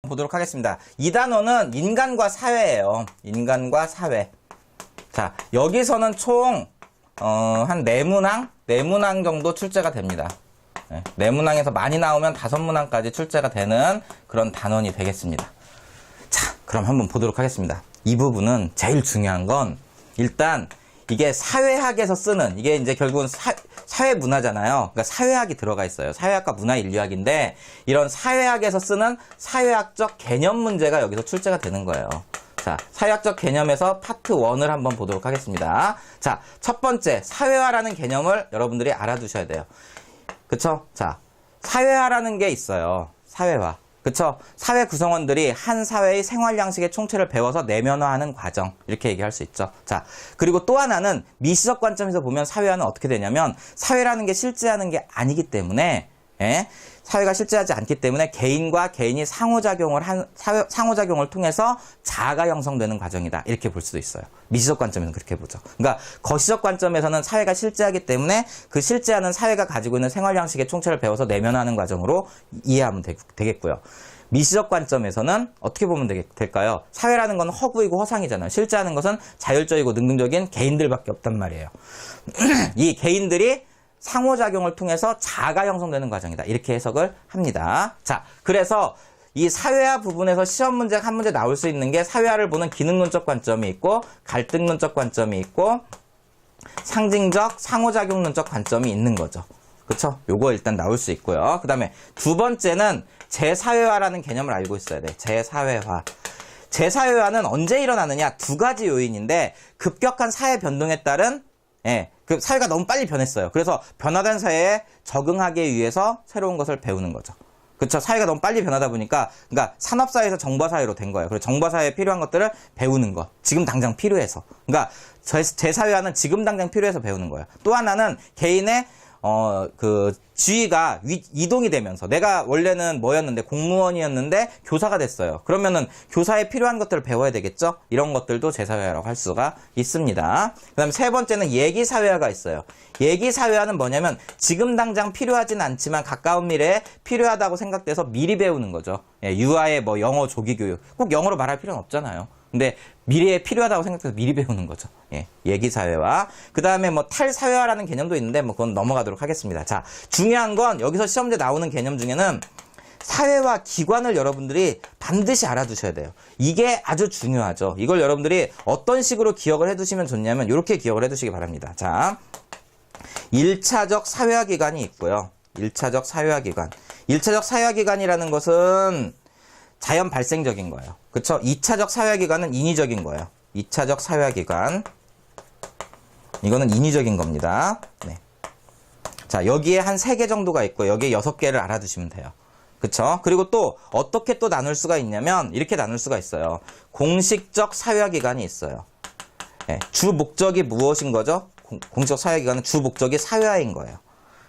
보도록 하겠습니다. 이 단어는 인간과 사회예요. 인간과 사회. 자, 여기서는 총 한 4문항 정도 출제가 됩니다. 네, 4문항에서 많이 나오면 5문항까지 출제가 되는 그런 단원이 되겠습니다. 자, 그럼 한번 보도록 하겠습니다. 이 부분은 제일 중요한 건 일단 이게 사회학에서 쓰는, 이게 이제 결국은 사회문화잖아요. 그러니까 사회학이 들어가 있어요. 사회학과 문화인류학인데 이런 사회학에서 쓰는 사회학적 개념 문제가 여기서 출제가 되는 거예요. 자, 사회학적 개념에서 파트 1을 한번 보도록 하겠습니다. 자, 첫 번째, 사회화라는 개념을 여러분들이 알아두셔야 돼요. 그쵸? 자, 사회화라는 게 있어요. 사회화. 그쵸? 사회 구성원들이 한 사회의 생활 양식의 총체를 배워서 내면화하는 과정. 이렇게 얘기할 수 있죠. 자, 그리고 또 하나는 미시적 관점에서 보면 사회화는 어떻게 되냐면 사회라는 게 실제하는 게 아니기 때문에 사회가 실제하지 않기 때문에 개인과 개인이 상호작용을 통해서 자아가 형성되는 과정이다. 이렇게 볼 수도 있어요. 미시적 관점에서는 그렇게 보죠. 그러니까 거시적 관점에서는 사회가 실제하기 때문에 그 실제하는 사회가 가지고 있는 생활 양식의 총체를 배워서 내면화하는 과정으로 이해하면 되겠고요. 미시적 관점에서는 어떻게 보면 될까요? 사회라는 건 허구이고 허상이잖아요. 실제하는 것은 자율적이고 능동적인 개인들밖에 없단 말이에요. 이 개인들이 상호작용을 통해서 자아가 형성되는 과정이다. 이렇게 해석을 합니다. 자, 그래서 이 사회화 부분에서 시험 문제 한 문제 나올 수 있는 게 사회화를 보는 기능론적 관점이 있고 갈등론적 관점이 있고 상징적 상호작용론적 관점이 있는 거죠. 그쵸? 요거 일단 나올 수 있고요. 그 다음에 두 번째는 재사회화라는 개념을 알고 있어야 돼. 재사회화. 재사회화는 언제 일어나느냐? 두 가지 요인인데 급격한 사회 변동에 따른 그 사회가 너무 빨리 변했어요. 그래서 변화된 사회에 적응하기 위해서 새로운 것을 배우는 거죠. 그렇죠? 사회가 너무 빨리 변하다 보니까 그러니까 산업사회에서 정보사회로 된 거예요. 그래서 정보사회에 필요한 것들을 배우는 것. 지금 당장 필요해서. 그러니까 재사회화는 지금 당장 필요해서 배우는 거예요. 또 하나는 개인의 그 지위가 이동이 되면서 내가 원래는 뭐였는데 공무원이었는데 교사가 됐어요. 그러면은 교사에 필요한 것들을 배워야 되겠죠? 이런 것들도 재사회화라고 할 수가 있습니다. 그 다음에 세 번째는 얘기사회화가 있어요. 얘기사회화는 뭐냐면 지금 당장 필요하진 않지만 가까운 미래에 필요하다고 생각돼서 미리 배우는 거죠. 유아의 뭐 영어 조기교육. 꼭 영어로 말할 필요는 없잖아요. 근데 미래에 필요하다고 생각해서 미리 배우는 거죠. 얘기사회화. 그 다음에 뭐 탈사회화라는 개념도 있는데 뭐 그건 넘어가도록 하겠습니다. 자, 중요한 건 여기서 시험제 나오는 개념 중에는 사회화 기관을 여러분들이 반드시 알아두셔야 돼요. 이게 아주 중요하죠. 이걸 여러분들이 어떤 식으로 기억을 해두시면 좋냐면 이렇게 기억을 해두시기 바랍니다. 자, 1차적 사회화 기관이 있고요. 1차적 사회화 기관. 1차적 사회화 기관이라는 것은 자연 발생적인 거예요. 그쵸? 2차적 사회화기관은 인위적인 거예요. 2차적 사회화기관. 이거는 인위적인 겁니다. 네. 자, 여기에 한 3개 정도가 있고, 여기에 6개를 알아두시면 돼요. 그쵸? 그리고 또, 어떻게 또 나눌 수가 있냐면, 이렇게 나눌 수가 있어요. 공식적 사회화기관이 있어요. 네. 주 목적이 무엇인 거죠? 공식적 사회화기관은 주 목적이 사회화인 거예요.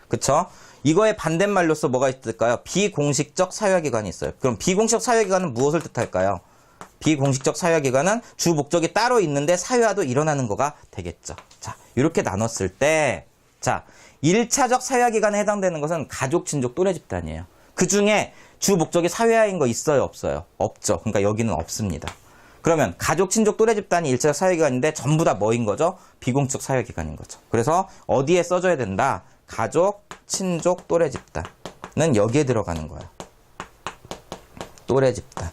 그쵸? 이거의 반대말로서 뭐가 있을까요? 비공식적 사회화기관이 있어요. 그럼 비공식적 사회화기관은 무엇을 뜻할까요? 비공식적 사회화기관은 주 목적이 따로 있는데 사회화도 일어나는 거가 되겠죠. 자, 이렇게 나눴을 때, 자, 1차적 사회화기관에 해당되는 것은 가족, 친족, 또래 집단이에요. 그 중에 주 목적이 사회화인 거 있어요, 없어요? 없죠. 그러니까 여기는 없습니다. 그러면 가족, 친족, 또래 집단이 1차적 사회화기관인데 전부 다 뭐인 거죠? 비공식적 사회화기관인 거죠. 그래서 어디에 써줘야 된다? 가족, 친족, 또래 집단은 여기에 들어가는 거예요. 또래 집단.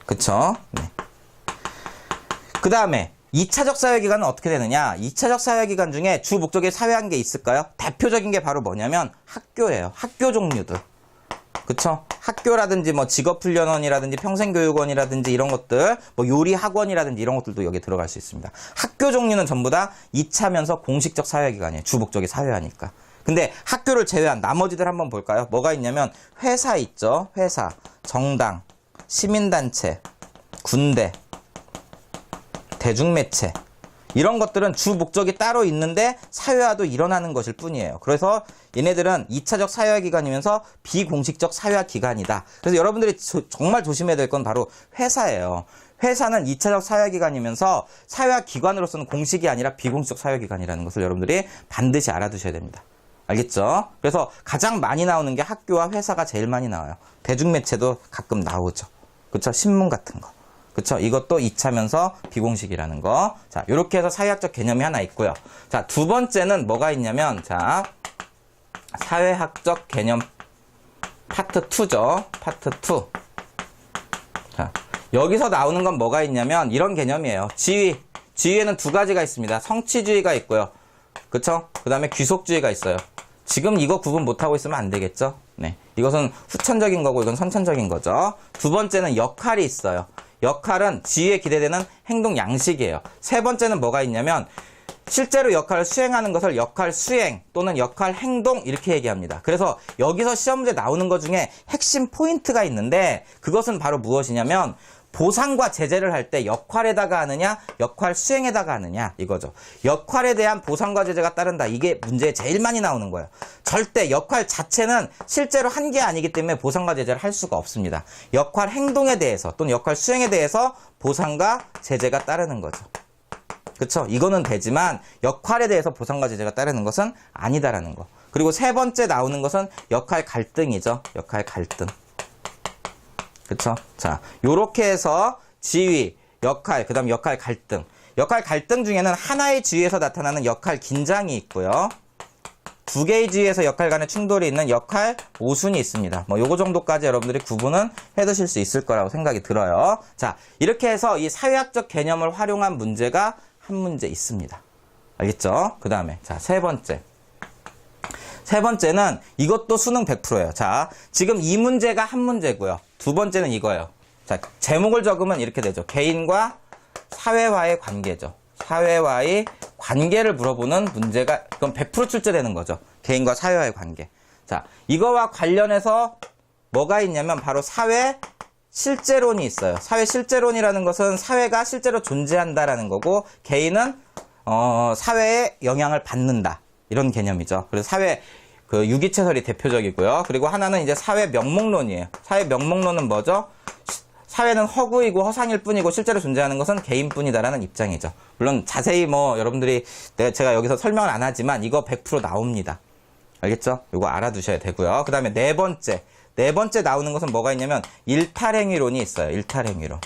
그쵸? 네. 그 다음에 2차적 사회기관은 어떻게 되느냐? 2차적 사회기관 중에 주 목적이 사회한 게 있을까요? 대표적인 게 바로 뭐냐면 학교예요. 학교 종류들. 그쵸? 학교라든지 뭐 직업훈련원이라든지 평생교육원이라든지 이런 것들, 뭐 요리학원이라든지 이런 것들도 여기에 들어갈 수 있습니다. 학교 종류는 전부 다 2차면서 공식적 사회기관이에요. 주 목적이 사회하니까. 근데 학교를 제외한 나머지들 한번 볼까요? 뭐가 있냐면 회사 있죠. 회사, 정당, 시민단체, 군대, 대중매체 이런 것들은 주 목적이 따로 있는데 사회화도 일어나는 것일 뿐이에요. 그래서 얘네들은 2차적 사회화 기관이면서 비공식적 사회화 기관이다. 그래서 여러분들이 정말 조심해야 될 건 바로 회사예요. 회사는 2차적 사회화 기관이면서 사회화 기관으로서는 공식이 아니라 비공식적 사회화 기관이라는 것을 여러분들이 반드시 알아두셔야 됩니다. 알겠죠? 그래서 가장 많이 나오는 게 학교와 회사가 제일 많이 나와요. 대중매체도 가끔 나오죠. 그쵸? 신문 같은 거. 그쵸? 이것도 2차면서 비공식이라는 거. 자, 요렇게 해서 사회학적 개념이 하나 있고요. 자, 두 번째는 뭐가 있냐면, 자, 사회학적 개념 파트 2죠. 파트 2. 자, 여기서 나오는 건 뭐가 있냐면, 이런 개념이에요. 지위. 지위에는 두 가지가 있습니다. 성취주의가 있고요. 그쵸? 그 다음에 귀속주의가 있어요. 지금 이거 구분 못하고 있으면 안 되겠죠? 네. 이것은 후천적인 거고, 이건 선천적인 거죠. 두 번째는 역할이 있어요. 역할은 지위에 기대되는 행동 양식이에요. 세 번째는 뭐가 있냐면 실제로 역할을 수행하는 것을 역할 수행 또는 역할 행동 이렇게 얘기합니다. 그래서 여기서 시험 문제 나오는 것 중에 핵심 포인트가 있는데 그것은 바로 무엇이냐면 보상과 제재를 할 때 역할에다가 하느냐 역할 수행에다가 하느냐 이거죠. 역할에 대한 보상과 제재가 따른다. 이게 문제에 제일 많이 나오는 거예요. 절대 역할 자체는 실제로 한 게 아니기 때문에 보상과 제재를 할 수가 없습니다. 역할 행동에 대해서 또는 역할 수행에 대해서 보상과 제재가 따르는 거죠. 그쵸? 이거는 되지만 역할에 대해서 보상과 제재가 따르는 것은 아니다라는 거. 그리고 세 번째 나오는 것은 역할 갈등이죠. 역할 갈등. 그쵸? 자, 요렇게 해서 지위, 역할, 그 다음 역할 갈등. 역할 갈등 중에는 하나의 지위에서 나타나는 역할 긴장이 있고요. 두 개의 지위에서 역할 간의 충돌이 있는 역할 모순이 있습니다. 뭐 요거 정도까지 여러분들이 구분은 해두실 수 있을 거라고 생각이 들어요. 자, 이렇게 해서 이 사회학적 개념을 활용한 문제가 한 문제 있습니다. 알겠죠? 그 다음에 자, 세 번째는 이것도 수능 100%예요. 자, 지금 이 문제가 한 문제고요. 두 번째는 이거예요. 자, 제목을 적으면 이렇게 되죠. 개인과 사회와의 관계죠. 사회와의 관계를 물어보는 문제가 그럼 100% 출제되는 거죠. 개인과 사회와의 관계. 자, 이거와 관련해서 뭐가 있냐면 바로 사회 실제론이 있어요. 사회 실제론이라는 것은 사회가 실제로 존재한다라는 거고 개인은 사회에 영향을 받는다. 이런 개념이죠. 그래서 사회 그 유기체설이 대표적이고요. 그리고 하나는 이제 사회 명목론이에요. 사회 명목론은 뭐죠? 사회는 허구이고 허상일 뿐이고 실제로 존재하는 것은 개인뿐이다라는 입장이죠. 물론 자세히 뭐 여러분들이 제가 여기서 설명을 안 하지만 이거 100% 나옵니다. 알겠죠? 이거 알아두셔야 되고요. 그 다음에 네 번째 나오는 것은 뭐가 있냐면 일탈행위론이 있어요. 일탈행위론.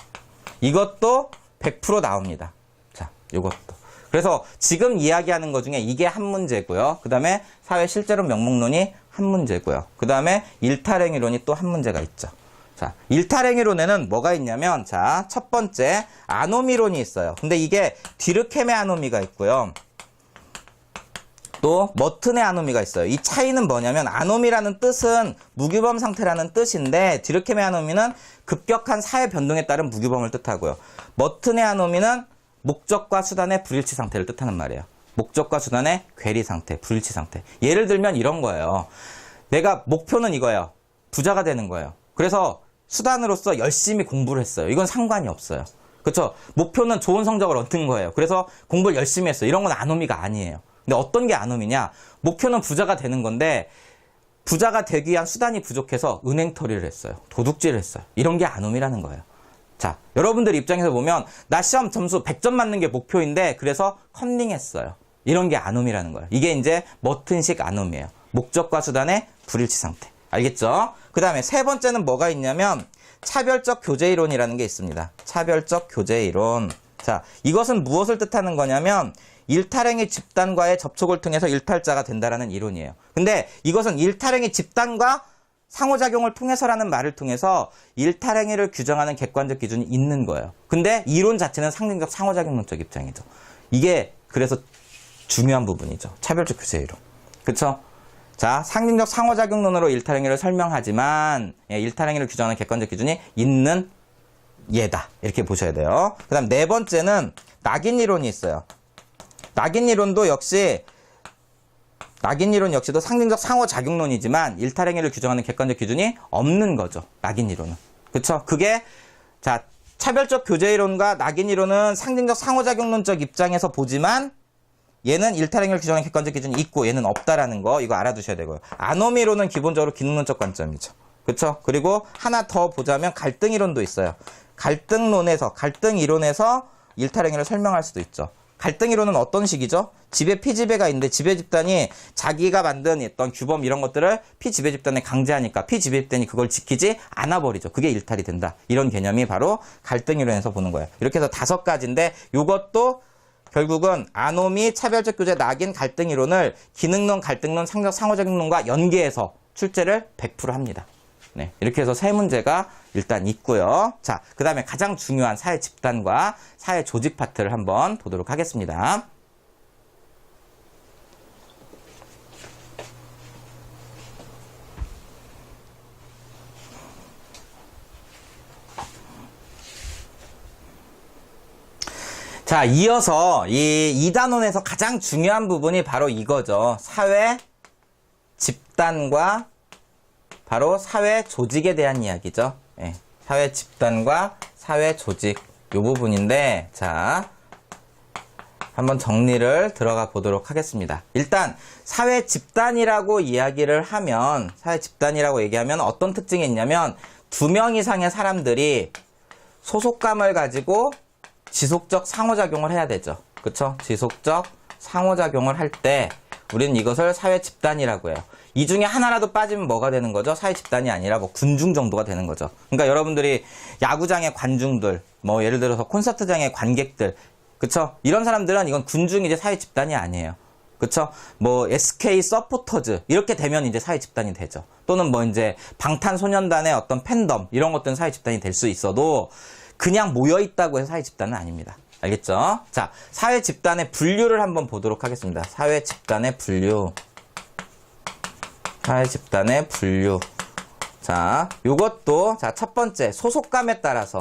이것도 100% 나옵니다. 자, 이것도. 그래서 지금 이야기하는 것 중에 이게 한 문제고요. 그 다음에 사회 실제론 명목론이 한 문제고요. 그 다음에 일탈행위론이 또 한 문제가 있죠. 자, 일탈행위론에는 뭐가 있냐면, 자, 첫 번째, 아노미론이 있어요. 근데 이게 디르켐의 아노미가 있고요. 또, 머튼의 아노미가 있어요. 이 차이는 뭐냐면, 아노미라는 뜻은 무규범 상태라는 뜻인데, 디르켐의 아노미는 급격한 사회 변동에 따른 무규범을 뜻하고요. 머튼의 아노미는 목적과 수단의 불일치 상태를 뜻하는 말이에요. 목적과 수단의 괴리 상태, 불일치 상태. 예를 들면 이런 거예요. 내가 목표는 이거예요. 부자가 되는 거예요. 그래서 수단으로서 열심히 공부를 했어요. 이건 상관이 없어요. 그렇죠? 목표는 좋은 성적을 얻는 거예요. 그래서 공부를 열심히 했어요. 이런 건 아노미가 아니에요. 근데 어떤 게 아노미냐? 목표는 부자가 되는 건데 부자가 되기 위한 수단이 부족해서 은행털이를 했어요. 도둑질을 했어요. 이런 게 아노미라는 거예요. 자, 여러분들 입장에서 보면 나 시험 점수 100점 맞는 게 목표인데 그래서 컨닝했어요. 이런 게 아노미라는 거예요. 이게 이제 머튼식 아노미예요. 목적과 수단의 불일치 상태. 알겠죠? 그 다음에 세 번째는 뭐가 있냐면 차별적 교제이론이라는 게 있습니다. 차별적 교제이론. 자, 이것은 무엇을 뜻하는 거냐면 일탈행위 집단과의 접촉을 통해서 일탈자가 된다라는 이론이에요. 근데 이것은 일탈행위 집단과 상호작용을 통해서라는 말을 통해서 일탈행위를 규정하는 객관적 기준이 있는 거예요. 근데 이론 자체는 상징적 상호작용론적 입장이죠. 이게 그래서 중요한 부분이죠. 차별적 교제이론. 그쵸? 자, 상징적 상호작용론으로 일탈행위를 설명하지만 일탈행위를 규정하는 객관적 기준이 있는 예다. 이렇게 보셔야 돼요. 그 다음 네 번째는 낙인이론이 있어요. 낙인이론도 역시도 상징적 상호작용론이지만 일탈행위를 규정하는 객관적 기준이 없는 거죠. 낙인이론은. 그쵸? 그게 자, 차별적 교제이론과 낙인이론은 상징적 상호작용론적 입장에서 보지만 얘는 일탈행위를 규정하는 객관적 기준이 있고 얘는 없다라는 거 이거 알아두셔야 되고요. 아노미론은 기본적으로 기능론적 관점이죠. 그쵸? 그리고 하나 더 보자면 갈등이론도 있어요. 갈등 이론에서 일탈행위를 설명할 수도 있죠. 갈등 이론은 어떤 식이죠? 지배 피지배가 있는데 지배 집단이 자기가 만든 어떤 규범 이런 것들을 피지배 집단에 강제하니까 피지배 집단이 그걸 지키지 않아 버리죠. 그게 일탈이 된다. 이런 개념이 바로 갈등 이론에서 보는 거예요. 이렇게 해서 5가지인데 이것도 결국은 아노미, 차별적 교제, 낙인, 갈등 이론을 기능론, 갈등론, 상호작용 논과 연계해서 출제를 100% 합니다. 네, 이렇게 해서 3문제가 일단 있고요. 자, 그 다음에 가장 중요한 사회 집단과 사회 조직 파트를 한번 보도록 하겠습니다. 자, 이어서 이 2단원에서 가장 중요한 부분이 바로 이거죠. 사회 집단과 바로 사회 조직에 대한 이야기죠. 예, 사회 집단과 사회 조직 이 부분인데, 자, 한번 정리를 들어가 보도록 하겠습니다. 일단 사회 집단이라고 이야기를 하면, 사회 집단이라고 얘기하면 어떤 특징이 있냐면 2명 이상의 사람들이 소속감을 가지고 지속적 상호작용을 해야 되죠. 그쵸? 지속적 상호작용을 할 때 우리는 이것을 사회 집단이라고 해요. 이 중에 하나라도 빠지면 뭐가 되는 거죠? 사회 집단이 아니라 뭐 군중 정도가 되는 거죠. 그러니까 여러분들이 야구장의 관중들, 뭐 예를 들어서 콘서트장의 관객들, 그쵸? 이런 사람들은 이건 군중이 이제 사회 집단이 아니에요. 그쵸? 뭐 SK 서포터즈 이렇게 되면 이제 사회 집단이 되죠. 또는 뭐 이제 방탄소년단의 어떤 팬덤 이런 것들은 사회 집단이 될 수 있어도 그냥 모여 있다고 해서 사회 집단은 아닙니다. 알겠죠? 자, 사회 집단의 분류를 한번 보도록 하겠습니다. 사회 집단의 분류. 사회 집단의 분류. 자, 요것도, 자, 첫 번째, 소속감에 따라서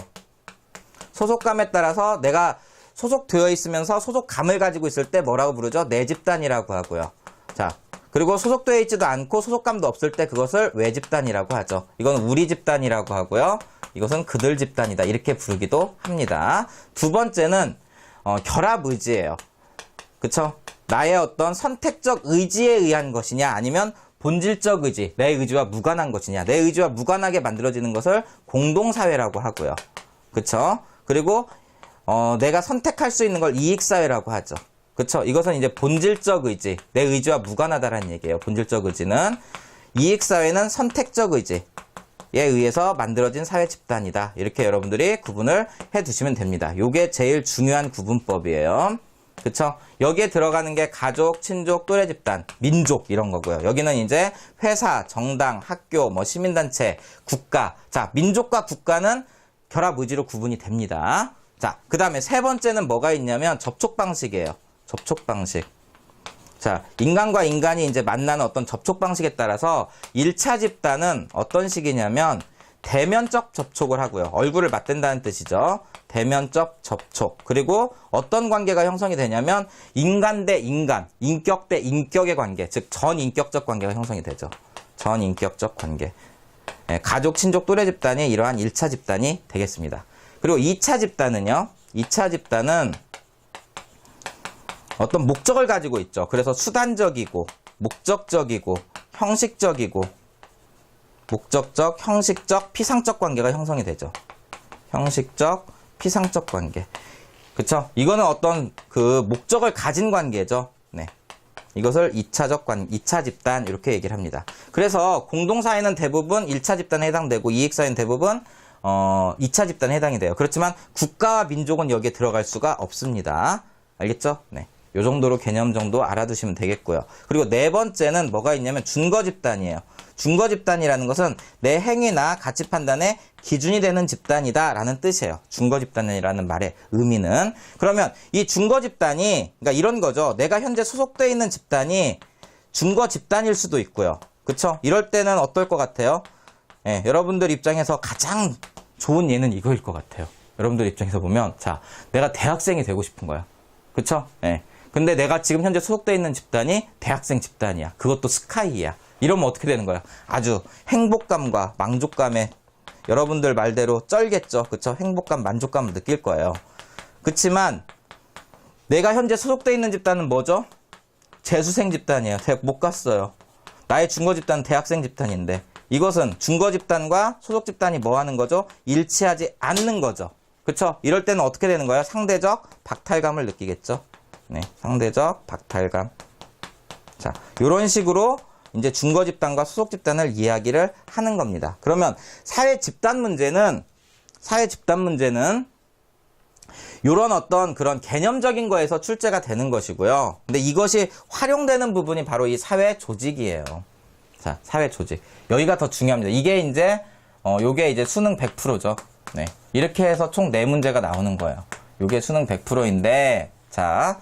내가 소속되어 있으면서 소속감을 가지고 있을 때 뭐라고 부르죠? 내 집단이라고 하고요. 자, 그리고 소속되어 있지도 않고 소속감도 없을 때 그것을 외 집단이라고 하죠. 이건 우리 집단이라고 하고요. 이것은 그들 집단이다. 이렇게 부르기도 합니다. 두 번째는 결합의지예요. 그쵸? 나의 어떤 선택적 의지에 의한 것이냐 아니면 본질적 의지, 내 의지와 무관한 것이냐. 내 의지와 무관하게 만들어지는 것을 공동사회라고 하고요. 그쵸? 그리고 내가 선택할 수 있는 걸 이익사회라고 하죠. 그쵸? 이것은 이제 본질적 의지, 내 의지와 무관하다라는 얘기예요. 본질적 의지는. 이익사회는 선택적 의지에 의해서 만들어진 사회 집단이다. 이렇게 여러분들이 구분을 해두시면 됩니다. 요게 제일 중요한 구분법이에요. 그쵸? 여기에 들어가는 게 가족, 친족, 또래 집단, 민족 이런 거고요. 여기는 이제 회사, 정당, 학교, 뭐 시민단체, 국가. 자, 민족과 국가는 결합 의지로 구분이 됩니다. 자, 그 다음에 세 번째는 뭐가 있냐면 접촉 방식이에요. 접촉 방식. 자, 인간과 인간이 이제 만나는 어떤 접촉 방식에 따라서 1차 집단은 어떤 식이냐면 대면적 접촉을 하고요. 얼굴을 맞댄다는 뜻이죠. 대면적 접촉. 그리고 어떤 관계가 형성이 되냐면 인간 대 인간, 인격 대 인격의 관계, 즉 전인격적 관계가 형성이 되죠. 전인격적 관계. 네, 가족, 친족, 또래 집단이 이러한 1차 집단이 되겠습니다. 그리고 2차 집단은요. 2차 집단은 어떤 목적을 가지고 있죠. 그래서 수단적이고 목적적이고 형식적이고 목적적, 형식적, 피상적 관계가 형성이 되죠. 형식적, 피상적 관계. 그쵸? 이거는 어떤 그 목적을 가진 관계죠. 네. 이것을 2차 집단 이렇게 얘기를 합니다. 그래서 공동사회는 대부분 1차 집단에 해당되고 이익사회는 대부분 2차 집단에 해당이 돼요. 그렇지만 국가와 민족은 여기에 들어갈 수가 없습니다. 알겠죠? 네. 요 정도로 개념 정도 알아두시면 되겠고요. 그리고 네 번째는 뭐가 있냐면 준거 집단이에요. 준거 집단이라는 것은 내 행위나 가치 판단의 기준이 되는 집단이다 라는 뜻이에요. 준거 집단이라는 말의 의미는. 그러면 이 준거 집단이, 그러니까 이런 거죠. 내가 현재 소속되어 있는 집단이 준거 집단일 수도 있고요. 그쵸? 이럴 때는 어떨 것 같아요? 예, 여러분들 입장에서 가장 좋은 예는 이거일 것 같아요. 여러분들 입장에서 보면, 자, 내가 대학생이 되고 싶은 거야. 그쵸? 예. 근데 내가 지금 현재 소속되어 있는 집단이 대학생 집단이야. 그것도 스카이야. 이러면 어떻게 되는 거야? 아주 행복감과 만족감에 여러분들 말대로 쩔겠죠. 그쵸? 행복감, 만족감을 느낄 거예요. 그치만 내가 현재 소속되어 있는 집단은 뭐죠? 재수생 집단이에요. 대학 못 갔어요. 나의 준거 집단은 대학생 집단인데 이것은 준거 집단과 소속 집단이 뭐 하는 거죠? 일치하지 않는 거죠. 그쵸? 이럴 때는 어떻게 되는 거예요? 상대적 박탈감을 느끼겠죠. 네, 상대적 박탈감. 자, 요런 식으로 이제 준거 집단과 수속 집단을 이야기를 하는 겁니다. 그러면 사회 집단 문제는 요런 어떤 그런 개념적인 거에서 출제가 되는 것이고요. 근데 이것이 활용되는 부분이 바로 이 사회 조직이에요. 자, 사회 조직. 여기가 더 중요합니다. 이게 이제 요게 이제 수능 100%죠. 네. 이렇게 해서 총 4문제가 나오는 거예요. 요게 수능 100%인데 자,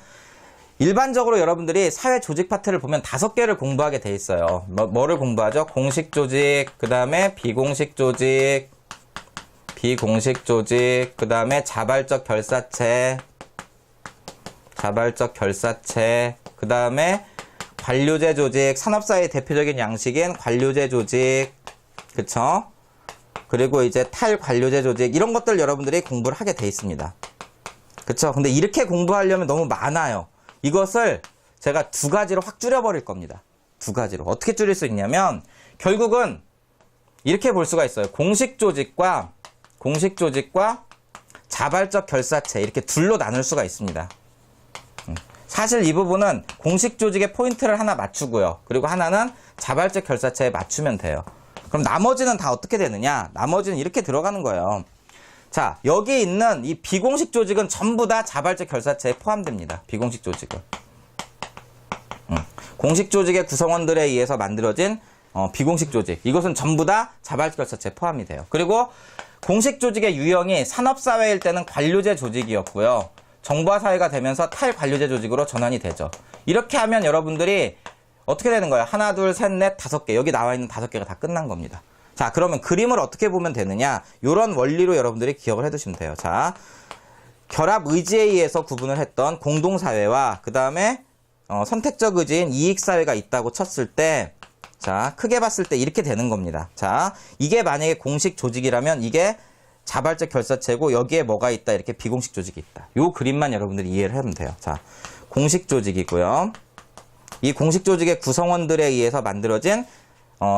일반적으로 여러분들이 사회 조직 파트를 보면 5개를 공부하게 돼 있어요. 뭐를 공부하죠? 공식 조직, 그 다음에 비공식 조직, 그 다음에 자발적 결사체, 그 다음에 관료제 조직, 산업사회의 대표적인 양식인 관료제 조직, 그쵸? 그리고 이제 탈관료제 조직, 이런 것들 여러분들이 공부를 하게 돼 있습니다. 그쵸? 근데 이렇게 공부하려면 너무 많아요. 이것을 제가 2가지로 확 줄여버릴 겁니다. 2가지로. 어떻게 줄일 수 있냐면, 결국은 이렇게 볼 수가 있어요. 공식 조직과 자발적 결사체, 이렇게 둘로 나눌 수가 있습니다. 사실 이 부분은 공식 조직의 포인트를 하나 맞추고요. 그리고 하나는 자발적 결사체에 맞추면 돼요. 그럼 나머지는 다 어떻게 되느냐? 나머지는 이렇게 들어가는 거예요. 자, 여기 있는 이 비공식 조직은 전부 다 자발적 결사체에 포함됩니다. 비공식 조직은. 공식 조직의 구성원들에 의해서 만들어진 비공식 조직. 이것은 전부 다 자발적 결사체에 포함이 돼요. 그리고 공식 조직의 유형이 산업사회일 때는 관료제 조직이었고요. 정보화 사회가 되면서 탈관료제 조직으로 전환이 되죠. 이렇게 하면 여러분들이 어떻게 되는 거예요? 하나, 둘, 셋, 넷, 5개. 여기 나와 있는 5개가 다 끝난 겁니다. 자, 그러면 그림을 어떻게 보면 되느냐? 이런 원리로 여러분들이 기억을 해두시면 돼요. 자, 결합 의지에 의해서 구분을 했던 공동사회와 그 다음에 선택적 의지인 이익사회가 있다고 쳤을 때, 자, 크게 봤을 때 이렇게 되는 겁니다. 자, 이게 만약에 공식 조직이라면 이게 자발적 결사체고 여기에 뭐가 있다? 이렇게 비공식 조직이 있다. 요 그림만 여러분들이 이해를 하면 돼요. 자, 공식 조직이고요. 이 공식 조직의 구성원들에 의해서 만들어진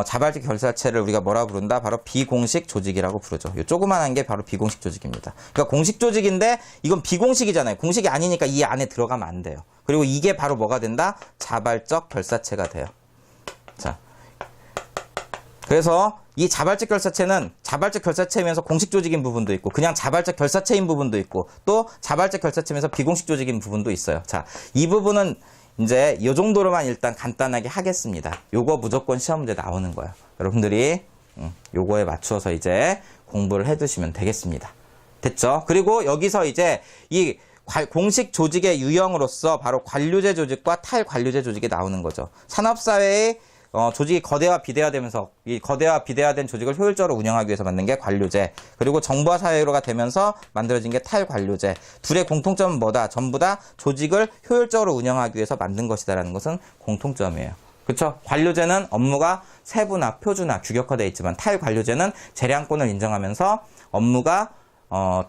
자발적 결사체를 우리가 뭐라 부른다? 바로 비공식 조직이라고 부르죠. 요 조그만한 게 바로 비공식 조직입니다. 그러니까 공식 조직인데 이건 비공식이잖아요. 공식이 아니니까 이 안에 들어가면 안 돼요. 그리고 이게 바로 뭐가 된다? 자발적 결사체가 돼요. 자, 그래서 이 자발적 결사체는 자발적 결사체이면서 공식 조직인 부분도 있고 그냥 자발적 결사체인 부분도 있고 또 자발적 결사체면서 비공식 조직인 부분도 있어요. 자, 이 부분은 이제 이 정도로만 일단 간단하게 하겠습니다. 요거 무조건 시험 문제 나오는 거예요. 여러분들이 요거에 맞추어서 이제 공부를 해두시면 되겠습니다. 됐죠? 그리고 여기서 이제 이 공식 조직의 유형으로서 바로 관료제 조직과 탈관료제 조직이 나오는 거죠. 산업사회의 조직이 거대화 비대화되면서 이 거대화 비대화된 조직을 효율적으로 운영하기 위해서 만든 게 관료제, 그리고 정보화 사회로가 되면서 만들어진 게 탈관료제. 둘의 공통점은 뭐다? 전부 다 조직을 효율적으로 운영하기 위해서 만든 것이다라는 것은 공통점이에요. 그렇죠? 관료제는 업무가 세분화, 표준화, 규격화되어 있지만 탈관료제는 재량권을 인정하면서 업무가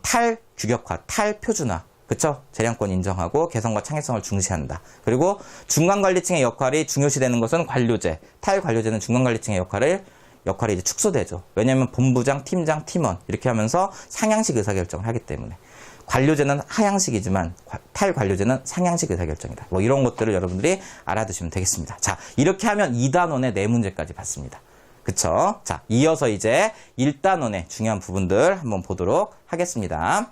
탈규격화, 탈표준화. 그쵸? 재량권 인정하고 개성과 창의성을 중시한다. 그리고 중간관리층의 역할이 중요시되는 것은 관료제. 탈관료제는 중간관리층의 역할이 이제 축소되죠. 왜냐하면 본부장, 팀장, 팀원 이렇게 하면서 상향식 의사결정을 하기 때문에. 관료제는 하향식이지만 탈관료제는 상향식 의사결정이다. 뭐 이런 것들을 여러분들이 알아두시면 되겠습니다. 자, 이렇게 하면 2단원의 4문제까지 봤습니다. 그쵸? 자, 이어서 이제 1단원의 중요한 부분들 한번 보도록 하겠습니다.